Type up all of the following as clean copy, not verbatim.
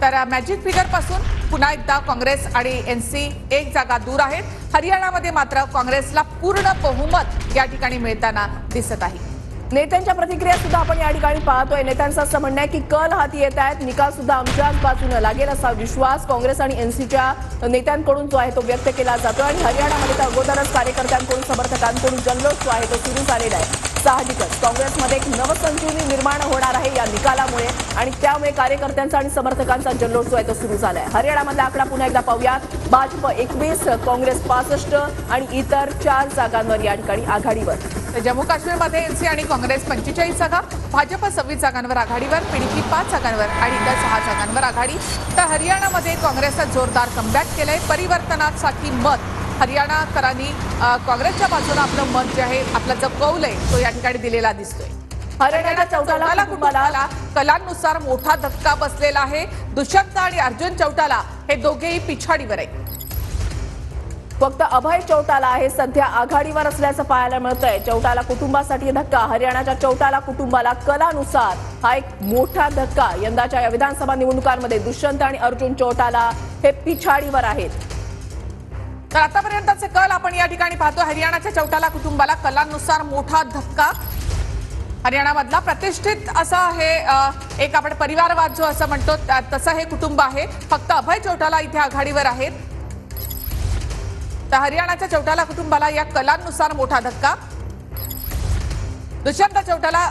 तर magic figure पासून पुन्हा एकदा काँग्रेस आणि एनसी एक जागा दूर आहेत। हरियाणामध्ये मात्र काँग्रेसला पूर्ण बहुमत या ठिकाणी मिळताना दिसत आहे। नेत्यांच्या प्रतिक्रिया सुद्धा आपण या ठिकाणी पाहतोय। नेत्यांचं असं म्हणणं आहे की कल हाती येत आहेत, निकाल सुद्धा आमच्याच बाजूने लागेल असा विश्वास काँग्रेस आणि एनसीच्या नेत्यांकडून जो आहे तो व्यक्त केला जातो। आणि हरियाणामध्ये तर अगोदरच कार्यकर्त्यांकडून समर्थकांकडून जल्लोष जो आहे तो सुरू झालेला आहे। साहजिकच काँग्रेसमध्ये एक नवसंजीवनी निर्माण होणार आहे या निकालामुळे आणि त्यामुळे कार्यकर्त्यांचा आणि समर्थकांचा जल्लोष जो आहे तो सुरू झालाय। हरियाणामधला आकडा पुन्हा एकदा पाहूयात। भाजप 21, काँग्रेस 65 आणि इतर 4 जागांवर या ठिकाणी आघाडीवर। तर जम्मू काश्मीरमध्ये एनसी आणि काँग्रेस 45 जागा, भाजप 26 जागांवर आघाडीवर, पीडीपी 5 जागांवर आणि इतर 6 जागांवर आघाडी। तर हरियाणामध्ये काँग्रेसचा जोरदार कमबॅक केलाय। परिवर्तनासाठी मत हरियाणाकरांनी काँग्रेसच्या बाजूने आपलं मत जे आहे, आपला जो कौल आहे तो या ठिकाणी दिलेला दिसतोय। हरियाणाच्या चौटाला कुटुंबाला कलांनुसार मोठा धक्का बसलेला आहे। दुष्यंत आणि अर्जुन चौटाला हे दोघेही पिछाडीवर आहेत। फक्त अभय चौटाला हे सध्या आघाडीवर असल्याचं पाहायला मिळतंय। चौटाला कुटुंबासाठी धक्का। हरियाणाच्या चौटाला कुटुंबाला कलानुसार हा एक मोठा धक्का। यंदाच्या या विधानसभा निवडणुकांमध्ये दुष्यंत आणि अर्जुन चौटाला हे पिछाडीवर आहेत। तर आतापर्यंतचे कल आपण या ठिकाणी पाहतो। हरियाणाच्या चौटाला कुटुंबाला कलांनुसार मोठा धक्का। हरियाणामधला प्रतिष्ठित असा हे एक आपण परिवारवाद जो असं म्हणतो तसं हे कुटुंब आहे। फक्त अभय चौटाला इथे आघाडीवर आहेत। तर हरियाणाच्या चौटाला कुटुंबाला या कलांनुसार मोठा धक्का। दुष्यंत चौटाला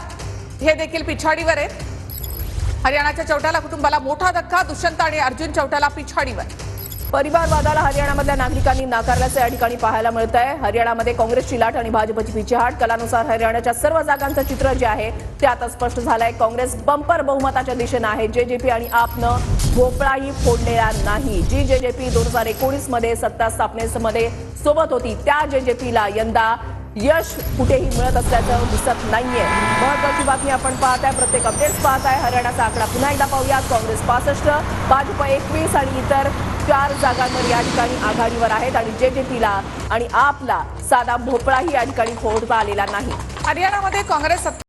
हे देखील पिछाडीवर आहेत। हरियाणाच्या चौटाला कुटुंबाला मोठा धक्का। दुष्यंत आणि अर्जुन चौटाला पिछाडीवर। परिवारवादाला हरियाणामधल्या नागरिकांनी नाकारल्याचं या ठिकाणी पाहायला मिळत आहे। हरियाणामध्ये काँग्रेसची लाट आणि भाजपची पिछेहाट। कलानुसार हरियाणाच्या सर्व जागांचं चित्र जे आहे ते आता स्पष्ट झालंय। काँग्रेस बंपर बहुमताच्या दिशेने आहे। जेजेपी आणि आपनं भोपळाही फोडलेला नाही। जी जेजेपी 2019 मध्ये सत्ता स्थापनेमध्ये सोबत होती त्या जेजेपीला यंदा यश कुठेही मिळत असल्याचं दिसत नाहीये। महत्त्वाची बातमी आपण पाहताय, प्रत्येक अपडेट्स पाहताय। हरियाणाचा आकडा पुन्हा एकदा पाहूयात। काँग्रेस 65, भाजप 21 आणि इतर 4 जागांवर या ठिकाणी आघाडीवर आहेत आणि जेजेपीला आणि आपला साधा भोपळाही या ठिकाणी फोडता आलेला नाही। हरियाणामध्ये काँग्रेस